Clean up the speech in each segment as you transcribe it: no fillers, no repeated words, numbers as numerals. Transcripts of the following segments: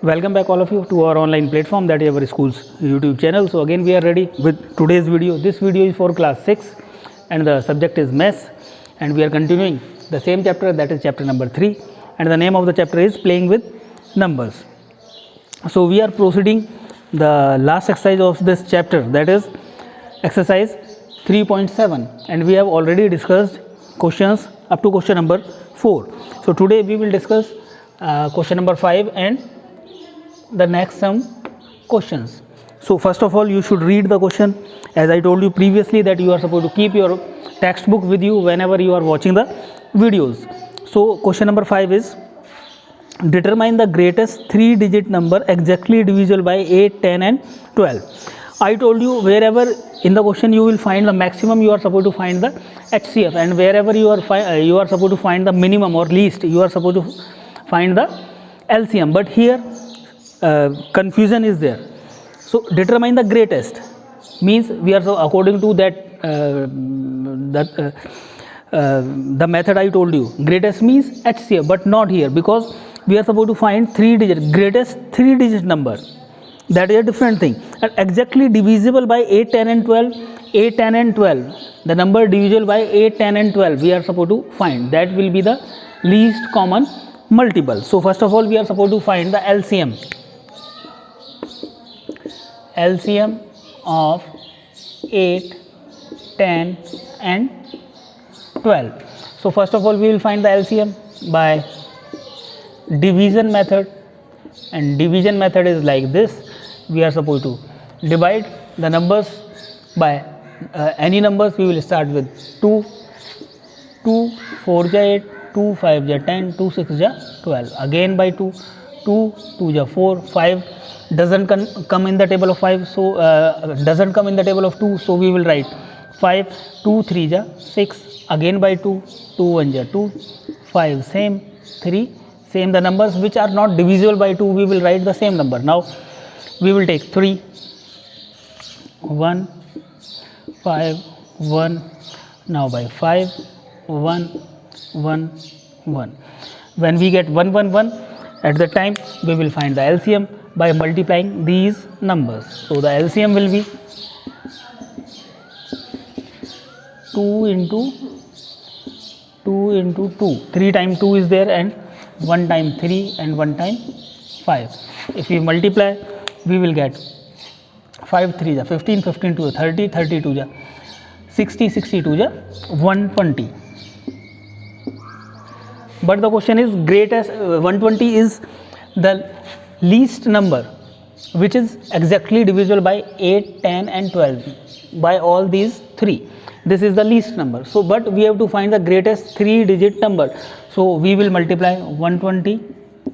Welcome back all of you to our online platform, that is our school's YouTube channel. So again we are ready with today's video. This video is for class 6 and the subject is maths, and we are continuing the same chapter, that is chapter number 3, and the name of the chapter is playing with numbers. So we are proceeding the last exercise of this chapter, that is exercise 3.7, and we have already discussed questions up to question number 4. So today we will discuss question number 5 and the next some questions. So first of all, you should read the question. As I told you previously that you are supposed to keep your textbook with you whenever you are watching the videos. So question number 5 is, determine the greatest 3-digit number exactly divisible by 8, 10 and 12. I told you wherever in the question you will find the maximum, you are supposed to find the HCF, and wherever you are supposed to find the minimum or least, you are supposed to find the LCM. But here confusion is there. So determine the greatest means we are, so according to that the method I told you, greatest means HCF, but not here, because we are supposed to find 3-digit greatest 3-digit number. That is a different thing. And exactly divisible by 8, 10 and 12. 8, 10 and 12, the number divisible by 8, 10 and 12 we are supposed to find. That will be the least common multiple. So first of all we are supposed to find the LCM. LCM of 8, 10 and 12. So first of all we will find the LCM by division method, and division method is like this. We are supposed to divide the numbers by any numbers. We will start with 2, 2 4 ja 8, 2 5 ja 10, 2 6 ja 12, again by 2, 2 2 ja 4, 5 doesn't come in the table of 5, so doesn't come in the table of 2, so we will write 5, 2 3 ja 6, again by 2, 2 1 ja 2, 5 same, 3 same. The numbers which are not divisible by 2 we will write the same number. Now we will take 3, 1 5 1, now by 5 1 1 1. When we get 1 1 1, at the time we will find the LCM by multiplying these numbers. So the LCM will be 2 into 2, 3 times 2 is there, and 1 time 3 and 1 time 5. If we multiply we will get 5 3 ja 15, 15 2 30, 32 ja 60, 62 ja 120. But the question is greatest 120 is the least number which is exactly divisible by 8, 10 and 12 by all these 3. This is the least number. So but we have to find the greatest 3-digit number. So we will multiply 120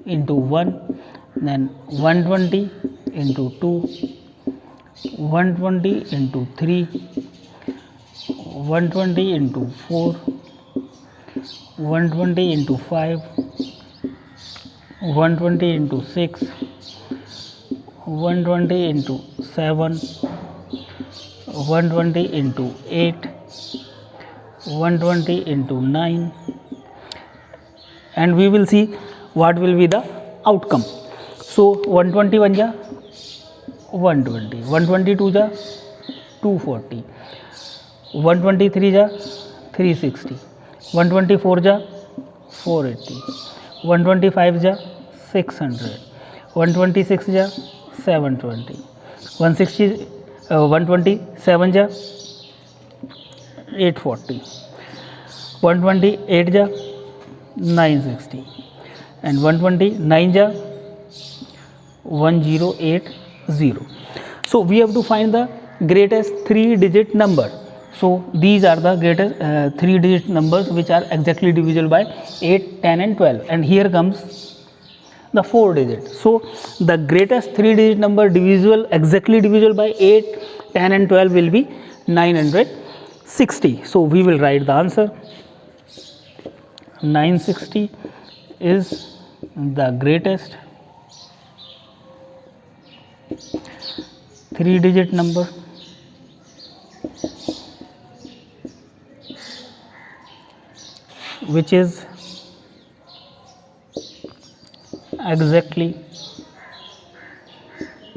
into 1, then 120 into 2, 120 into 3, 120 into 4, 120 into 5, 120 into 6, 120 into 7, 120 into 8, 120 into 9, and we will see what will be the outcome. So 121 ja 120, 122 ja 240, 123 ja 360, 124 ja 480, 125 ja 600, 126 ja 720, 127 ja 840, 128 ja 960, and 129 ja 1080. So we have to find the greatest 3-digit number. So these are the greatest 3-digit numbers which are exactly divisible by 8, 10 and 12, and here comes the 4-digit. So the greatest 3-digit number exactly divisible by 8, 10 and 12 will be 960. So we will write the answer. 960 is the greatest 3-digit number which is exactly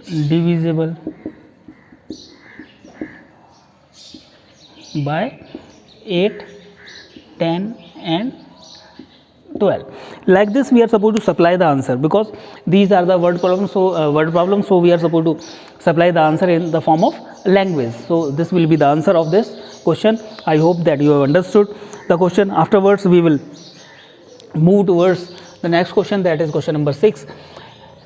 divisible by 8, 10 and 12. Like this we are supposed to supply the answer, because these are the word problems. So so we are supposed to supply the answer in the form of language. So this will be the answer of this question. I hope that you have understood the question. Afterwards we will move towards the next question, that is question number 6.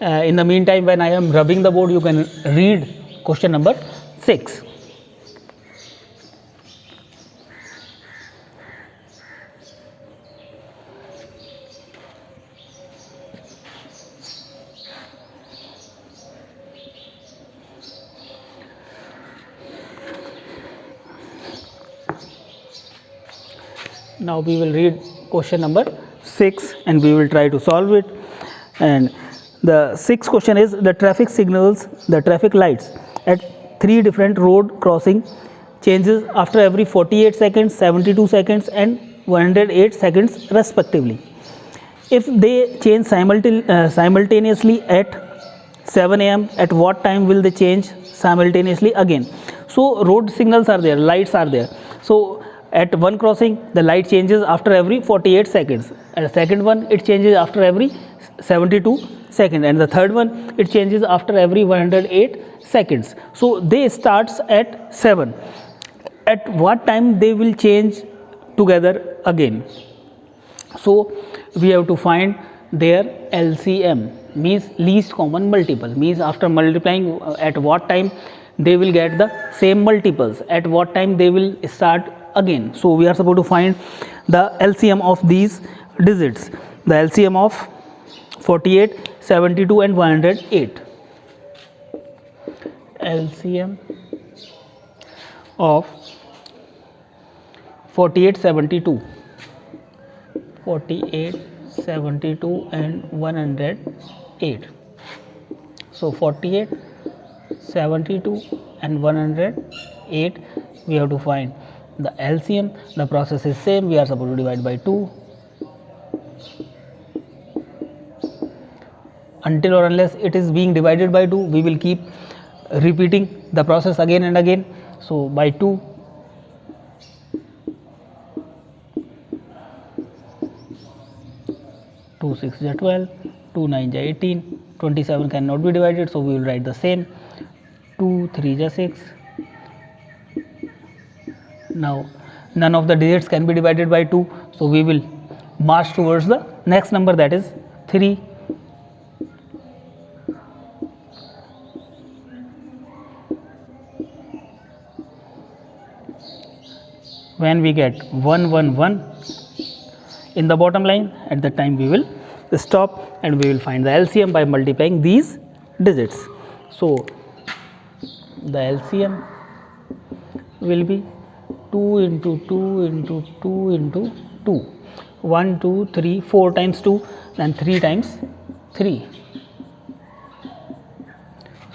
In the meantime, when I am rubbing the board, you can read question number 6. Now we will read question number 6 and we will try to solve it. And the sixth question is, the traffic signals, the traffic lights at 3 different road crossing changes after every 48 seconds, 72 seconds and 108 seconds respectively. If they change simultaneously at 7 am, at what time will they change simultaneously again? So road signals are there, lights are there. So at one crossing the light changes after every 48 seconds, and the second one it changes after every 72 seconds, and the third one it changes after every 108 seconds. So they starts at 7. At what time they will change together again? So we have to find their LCM, means least common multiple, means after multiplying at what time they will get the same multiples, at what time they will start again. So we are supposed to find the LCM of these digits, the LCM of 48, 72 and 108. LCM of 48, 72 and 108. So 48, 72 and 108 we have to find the LCM. The process is same, we are supposed to divide by 2. Until or unless it is being divided by 2, we will keep repeating the process again and again. So by 2, 2 6 is 12, 2 9 is 18, 27 cannot be divided, so we will write the same, 2 3 is 6. Now none of the digits can be divided by 2, so we will march towards the next number, that is 3. When we get 1 1 1 in the bottom line, at that time we will stop and we will find the LCM by multiplying these digits. So the LCM will be 2 into 2 into 2 into 2, 1 2 3 4 times 2 and 3 times 3.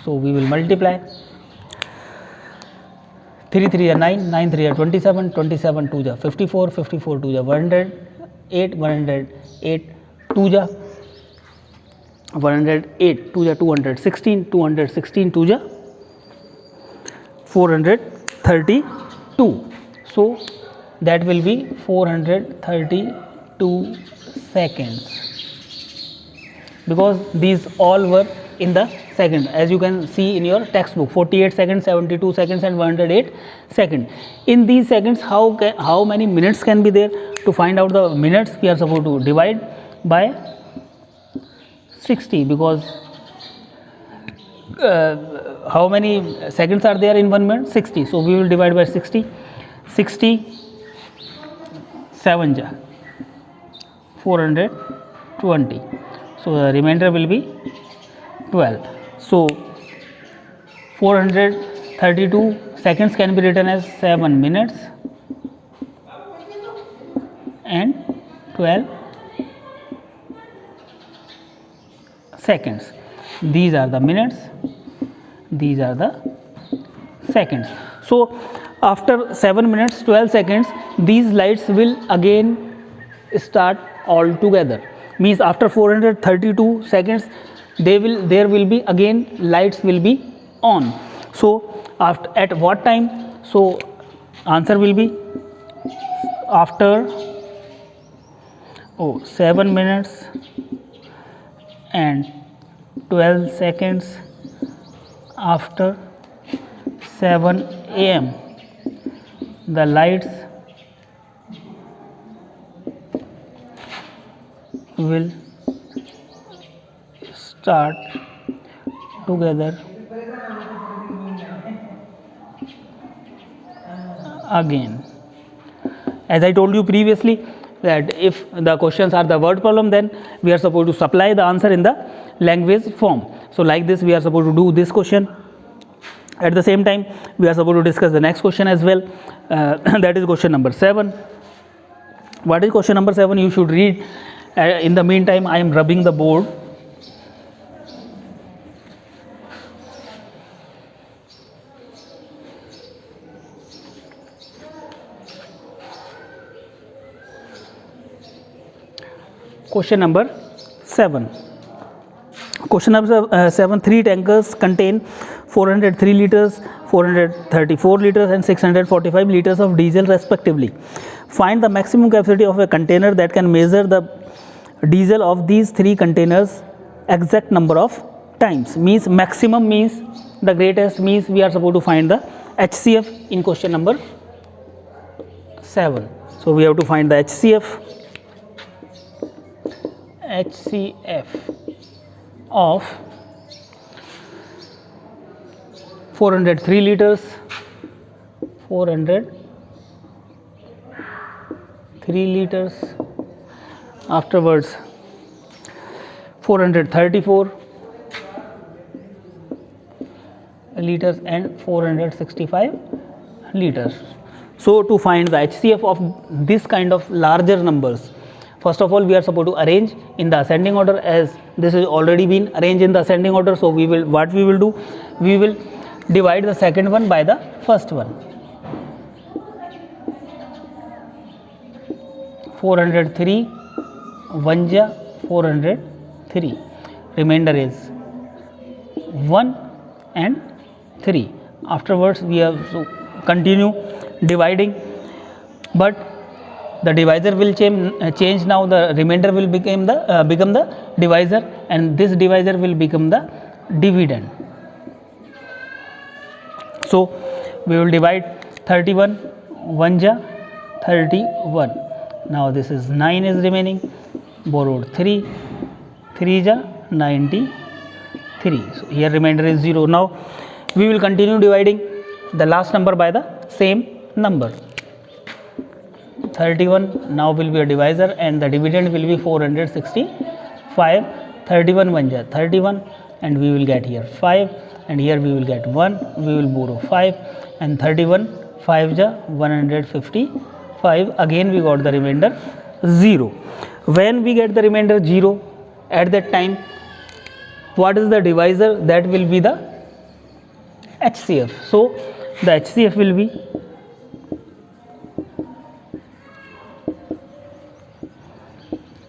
So we will multiply. 3 3 are 9, 9 3 are 27, 27 2 are 54, 54 2 are 108, 108 2 are 108 2 are 216, 216 2 are 432. So that will be 432 seconds, because these all were in the second, as you can see in your textbook, 48 seconds, 72 seconds and 108 seconds. In these seconds, how many minutes can be there? To find out the minutes, we are supposed to divide by 60, because how many seconds are there in 1 minute? 60. So we will divide by 60. 60 7 ja 420. So the remainder will be 12. So 432 seconds can be written as 7 minutes and 12 seconds. These are the minutes, these are the seconds. So after 7 minutes 12 seconds, these lights will again start all together, means after 432 seconds there will be again lights will be on. So after at what time? So answer will be after 7 minutes and 12 seconds after 7 a.m. the lights will start together again. As I told you previously that if the questions are the word problem, then we are supposed to supply the answer in the language form. So like this we are supposed to do this question. At the same time we are supposed to discuss the next question as well, that is question number 7. What is question number 7? You should read. In the meantime I am rubbing the board. Question number 7. Question number 7. 3 tankers contain 403 liters, 434 liters and 645 liters of diesel respectively. Find the maximum capacity of a container that can measure the diesel of these 3 containers exact number of times. Means maximum means the greatest, means we are supposed to find the HCF in question number 7. So we have to find the HCF of 403 liters, 403 liters, afterwards 434 liters and 465 liters. So to find the HCF of this kind of larger numbers, first of all we are supposed to arrange in the ascending order, as this has already been arranged in the ascending order. So we will do, we will divide the second one by the first one. 403 1 ja 403, remainder is 1 and 3. Afterwards we have to continue dividing, but the divisor will change now. The remainder will become the divisor, and this divisor will become the dividend. So we will divide 31 1 ja 31. Now this is 9 is remaining, borrowed 3 ja 93. So here remainder is 0. Now we will continue dividing the last number by the same number. 31 now will be a divisor and the dividend will be 465. 31 1 ja 31, and we will get here 5, and here we will get 1, we will borrow 5, and 31 5 ja 155. Again we got the remainder 0. When we get the remainder 0, at that time what is the divisor? That will be the HCF. So the HCF will be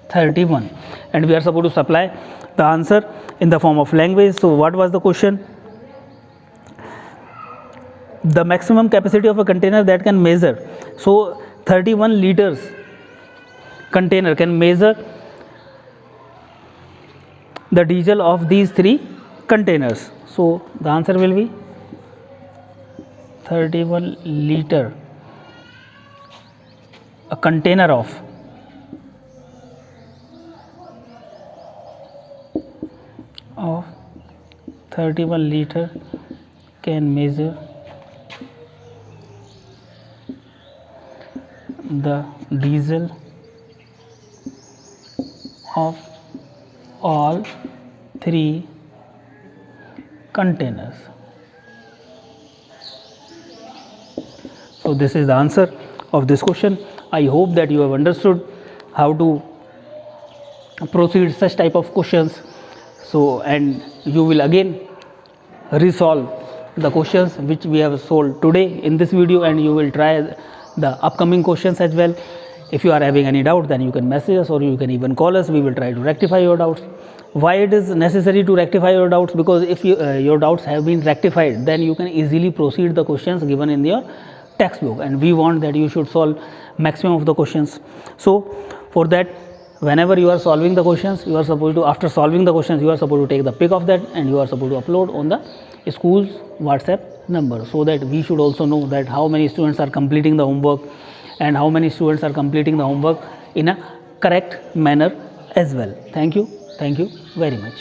31, and we are supposed to supply the answer in the form of language. So what was the question? The maximum capacity of a container that can measure. So 31 liters container can measure the diesel of these 3 containers. So the answer will be 31 liter, a container of 31 liter can measure the diesel of all 3 containers. So this is the answer of this question. I hope that you have understood how to proceed such type of questions. So, and you will again resolve the questions which we have solved today in this video, and you will try the upcoming questions as well. If you are having any doubt, then you can message us or you can even call us. We will try to rectify your doubts. Why it is necessary to rectify your doubts? Because if your doubts have been rectified, then you can easily proceed the questions given in your textbook, and we want that you should solve maximum of the questions. So for that, whenever you are solving the questions, you are supposed to, after solving the questions, you are supposed to take the pic of that and you are supposed to upload on the school's WhatsApp number, so that we should also know that how many students are completing the homework and how many students are completing the homework in a correct manner as well. Thank you very much.